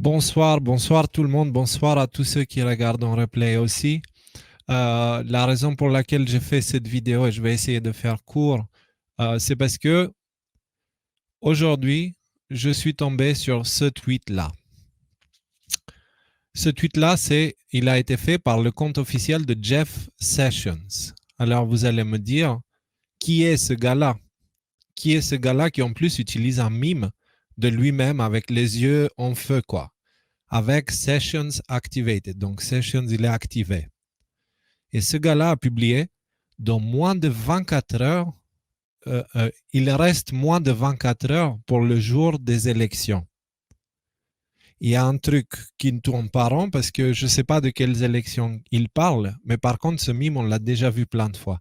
Bonsoir, bonsoir tout le monde, bonsoir à tous ceux qui regardent en replay aussi. La raison pour laquelle j'ai fait cette vidéo, et je vais essayer de faire court, c'est parce que aujourd'hui, je suis tombé sur ce tweet-là. Ce tweet-là, il a été fait par le compte officiel de Jeff Sessions. Alors vous allez me dire, qui est ce gars-là? Qui est ce gars-là qui en plus utilise un mime de lui-même avec les yeux en feu, quoi, avec Sessions Activated. Donc Sessions, il est activé. Et ce gars-là a publié dans moins de 24 heures, il reste moins de 24 heures pour le jour des élections. Il y a un truc qui ne tourne pas rond parce que je ne sais pas de quelles élections il parle, mais par contre, ce mime, on l'a déjà vu plein de fois.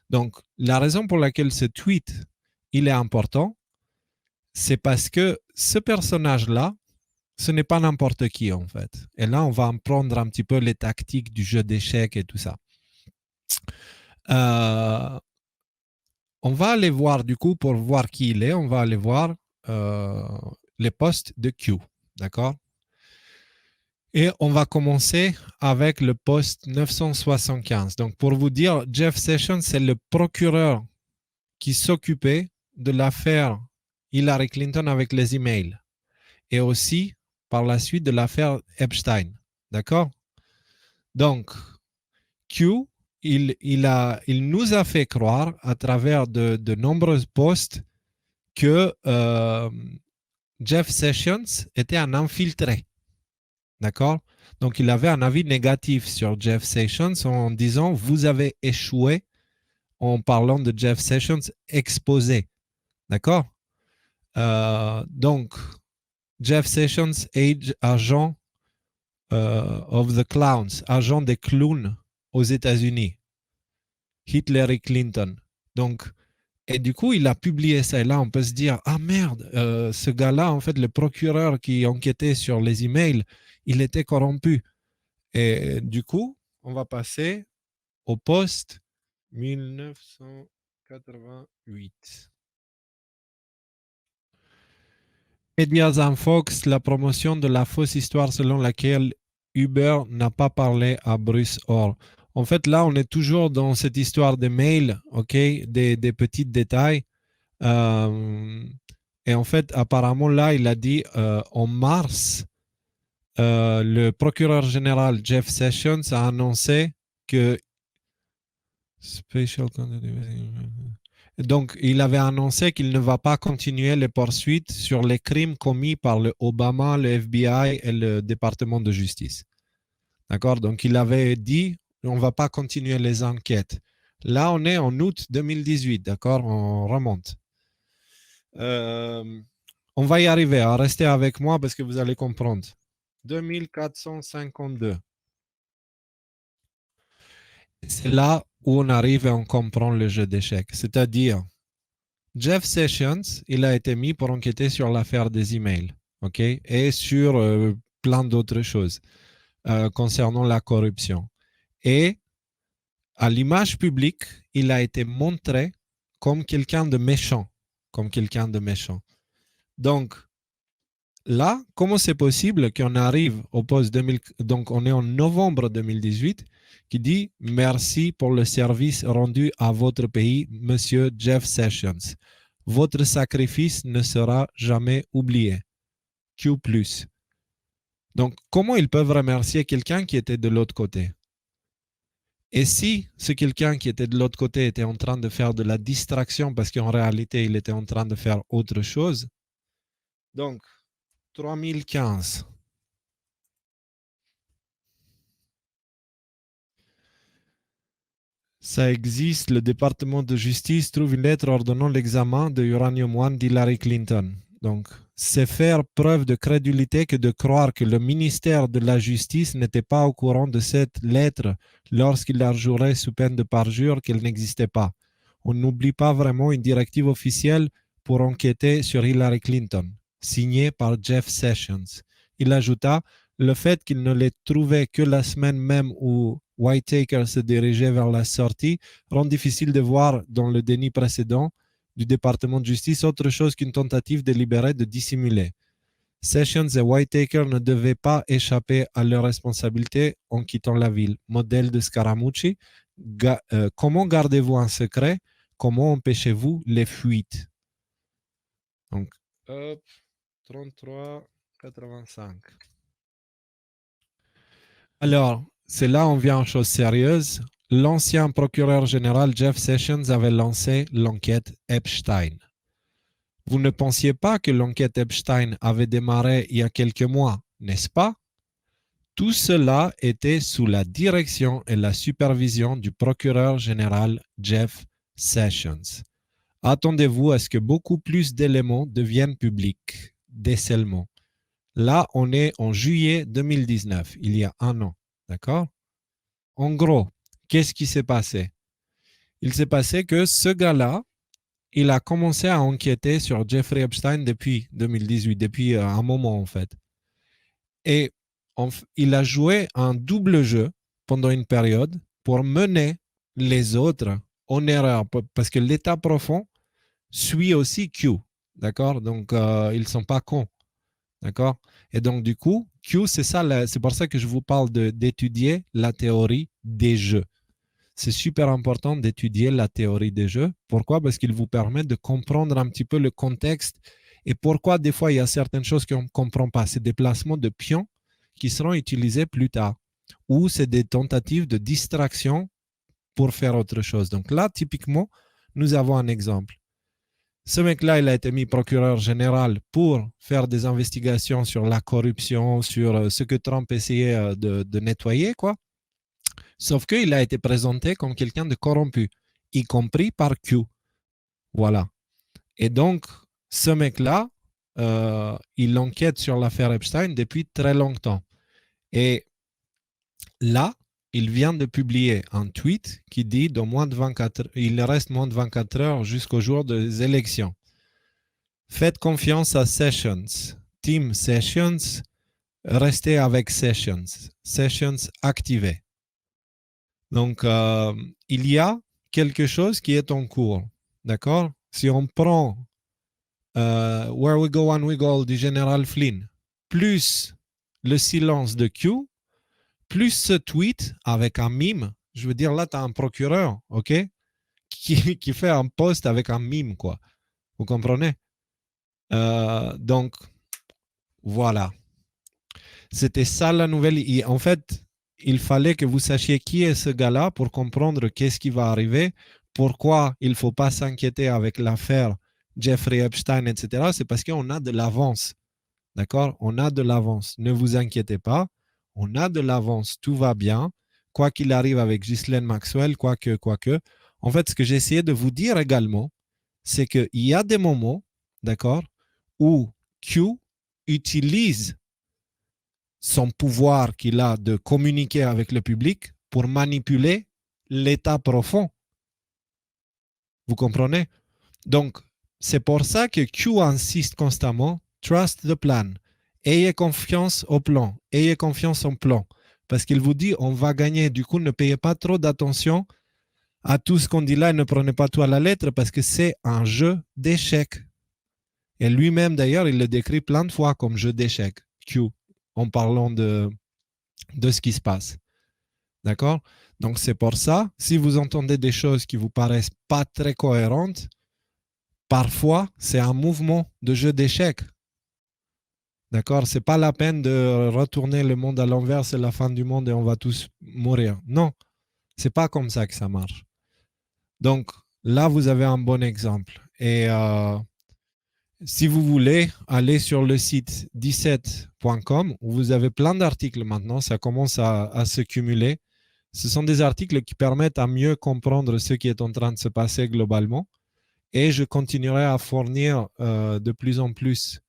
Donc, la raison pour laquelle ce tweet, il est important, c'est parce que ce personnage-là, ce n'est pas n'importe qui en fait. Et là, on va en prendre un petit peu les tactiques du jeu d'échecs et tout ça. Euh, On va aller voir du coup, pour voir qui il est, on va aller voir les posts de Q. D'accord? Et on va commencer avec le post 975. Donc, pour vous dire, Jeff Sessions, c'est le procureur qui s'occupait de l'affaire Hillary Clinton avec les emails. Et aussi, par la suite, de l'affaire Epstein. D'accord? Donc, Q, il nous a fait croire à travers de nombreux posts que Jeff Sessions était un infiltré. D'accord? Donc, il avait un avis négatif sur Jeff Sessions en disant vous avez échoué en parlant de Jeff Sessions exposé. D'accord? Donc, Jeff Sessions, agent of the clowns, agent des clowns aux États-Unis. Hillary Clinton. Donc, et du coup, il a publié ça. Et là, on peut se dire, ah merde, ce gars-là, en fait, le procureur qui enquêtait sur les emails, il était corrompu. Et du coup, on va passer au poste 1988. Medias en Fox, la promotion de la fausse histoire selon laquelle Uber n'a pas parlé à Bruce Orr. En fait, là, on est toujours dans cette histoire de mails, ok, des petits détails. Euh, et en fait, apparemment, là, il a dit en mars, le procureur général Jeff Sessions a annoncé que donc, il avait annoncé qu'il ne va pas continuer les poursuites sur les crimes commis par le Obama, le FBI et le département de justice. D'accord? Donc, il avait dit on ne va pas continuer les enquêtes. Là, on est en août 2018. D'accord? On remonte. On va y arriver. Restez avec moi parce que vous allez comprendre. 2452. C'est là où on arrive et on comprend le jeu d'échecs. C'est-à-dire, Jeff Sessions, il a été mis pour enquêter sur l'affaire des emails, ok, et sur plein d'autres choses concernant la corruption. Et à l'image publique, il a été montré comme quelqu'un de méchant, comme quelqu'un de méchant. Donc là, comment c'est possible qu'on arrive au poste 2000, donc on est en novembre 2018, qui dit merci pour le service rendu à votre pays, monsieur Jeff Sessions. Votre sacrifice ne sera jamais oublié. Q+. Donc, comment ils peuvent remercier quelqu'un qui était de l'autre côté? Et si ce quelqu'un qui était de l'autre côté était en train de faire de la distraction parce qu'en réalité, il était en train de faire autre chose, donc 3015. Ça existe, le département de justice trouve une lettre ordonnant l'examen de Uranium One d'Hillary Clinton. Donc, c'est faire preuve de crédulité que de croire que le ministère de la Justice n'était pas au courant de cette lettre lorsqu'il a juré sous peine de parjure qu'elle n'existait pas. On n'oublie pas vraiment une directive officielle pour enquêter sur Hillary Clinton, signée par Jeff Sessions. Il ajouta le fait qu'il ne l'ait trouvé que la semaine même où Whitaker se dirigeait vers la sortie rend difficile de voir dans le déni précédent du département de justice autre chose qu'une tentative délibérée de dissimuler. Sessions et Whitaker ne devaient pas échapper à leurs responsabilités en quittant la ville. Modèle de Scaramucci. Comment gardez-vous un secret? Comment empêchez-vous les fuites? Donc, hop, 33,85. Alors, c'est là on vient en chose sérieuse. L'ancien procureur général Jeff Sessions avait lancé l'enquête Epstein. Vous ne pensiez pas que l'enquête Epstein avait démarré il y a quelques mois, n'est-ce pas? Tout cela était sous la direction et la supervision du procureur général Jeff Sessions. Attendez-vous à ce que beaucoup plus d'éléments deviennent publics. Décèlement. Là, on est en juillet 2019, il y a un an. D'accord? En gros, qu'est-ce qui s'est passé? Il s'est passé que ce gars-là, il a commencé à enquêter sur Jeffrey Epstein depuis 2018, depuis un moment en fait. Et il a joué un double jeu pendant une période pour mener les autres en erreur, parce que l'état profond suit aussi Q, d'accord? Donc, ils ne sont pas cons, d'accord? Et donc, du coup, Q, c'est pour ça que je vous parle d'étudier la théorie des jeux. C'est super important d'étudier la théorie des jeux. Pourquoi? Parce qu'il vous permet de comprendre un petit peu le contexte et pourquoi des fois il y a certaines choses qu'on ne comprend pas. C'est des placements de pions qui seront utilisés plus tard ou c'est des tentatives de distraction pour faire autre chose. Donc là, typiquement, nous avons un exemple. Ce mec-là, il a été mis procureur général pour faire des investigations sur la corruption, sur ce que Trump essayait de nettoyer, quoi. Sauf qu'il a été présenté comme quelqu'un de corrompu, y compris par Q. Voilà. Et donc, ce mec-là, il enquête sur l'affaire Epstein depuis très longtemps. Et là, il vient de publier un tweet qui dit il reste moins de 24 heures jusqu'au jour des élections. Faites confiance à Sessions. Team Sessions, restez avec Sessions. Sessions activé. Donc, il y a quelque chose qui est en cours. D'accord? Si on prend Where We Go, When We Go du général Flynn, plus le silence de Q, plus ce tweet avec un mime, je veux dire, là, tu as un procureur, OK, qui fait un post avec un mime, quoi. Vous comprenez? Donc, voilà. C'était ça la nouvelle. Et en fait, il fallait que vous sachiez qui est ce gars-là pour comprendre qu'est-ce qui va arriver, pourquoi il ne faut pas s'inquiéter avec l'affaire Jeffrey Epstein, etc. C'est parce qu'on a de l'avance. D'accord? On a de l'avance. Ne vous inquiétez pas. On a de l'avance. Tout va bien. Quoi qu'il arrive avec Ghislaine Maxwell, quoique. En fait, ce que j'ai essayé de vous dire également, c'est qu'il y a des moments, d'accord, où Q utilise son pouvoir qu'il a de communiquer avec le public pour manipuler l'état profond. Vous comprenez? Donc, c'est pour ça que Q insiste constamment, trust the plan. Ayez confiance au plan. Ayez confiance en plan. Parce qu'il vous dit, on va gagner. Du coup, ne payez pas trop d'attention à tout ce qu'on dit là et ne prenez pas tout à la lettre parce que c'est un jeu d'échecs. Et lui-même, d'ailleurs, il le décrit plein de fois comme jeu d'échecs, Q, en parlant de ce qui se passe. D'accord? Donc, c'est pour ça, si vous entendez des choses qui vous paraissent pas très cohérentes, parfois, c'est un mouvement de jeu d'échecs. D'accord? C'est pas la peine de retourner le monde à l'envers, c'est la fin du monde et on va tous mourir. Non, c'est pas comme ça que ça marche. Donc, là, vous avez un bon exemple. Et si vous voulez, allez sur le site 17.com où vous avez plein d'articles maintenant, ça commence à se cumuler. Ce sont des articles qui permettent à mieux comprendre ce qui est en train de se passer globalement. Et je continuerai à fournir de plus en plus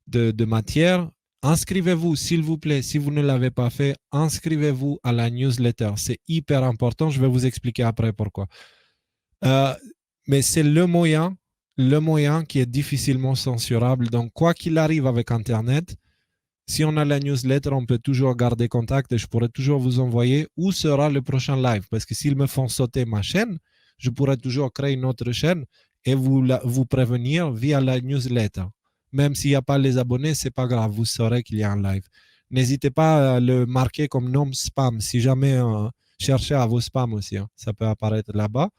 de matière. Inscrivez-vous, s'il vous plaît, si vous ne l'avez pas fait, inscrivez-vous à la newsletter. C'est hyper important. Je vais vous expliquer après pourquoi. Mais c'est le moyen qui est difficilement censurable. Donc, quoi qu'il arrive avec Internet, si on a la newsletter, on peut toujours garder contact et je pourrai toujours vous envoyer où sera le prochain live. Parce que s'ils me font sauter ma chaîne, je pourrai toujours créer une autre chaîne et vous prévenir via la newsletter. Même s'il n'y a pas les abonnés, c'est pas grave, vous saurez qu'il y a un live. N'hésitez pas à le marquer comme non spam. Si jamais cherchez à vos spams aussi, hein, ça peut apparaître là-bas.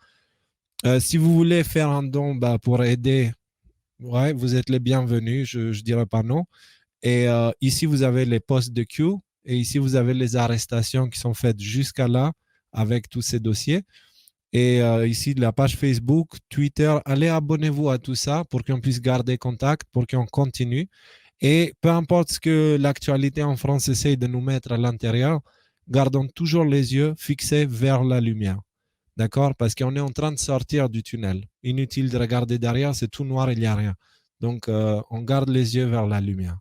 Si vous voulez faire un don bah, pour aider, ouais, vous êtes les bienvenus, je ne dirais pas non. Et ici, vous avez les postes de queue et ici, vous avez les arrestations qui sont faites jusqu'à là avec tous ces dossiers. Et ici, de la page Facebook, Twitter, allez abonnez-vous à tout ça pour qu'on puisse garder contact, pour qu'on continue. Et peu importe ce que l'actualité en France essaye de nous mettre à l'intérieur, gardons toujours les yeux fixés vers la lumière. D'accord? Parce qu'on est en train de sortir du tunnel. Inutile de regarder derrière, c'est tout noir, il n'y a rien. Donc, on garde les yeux vers la lumière.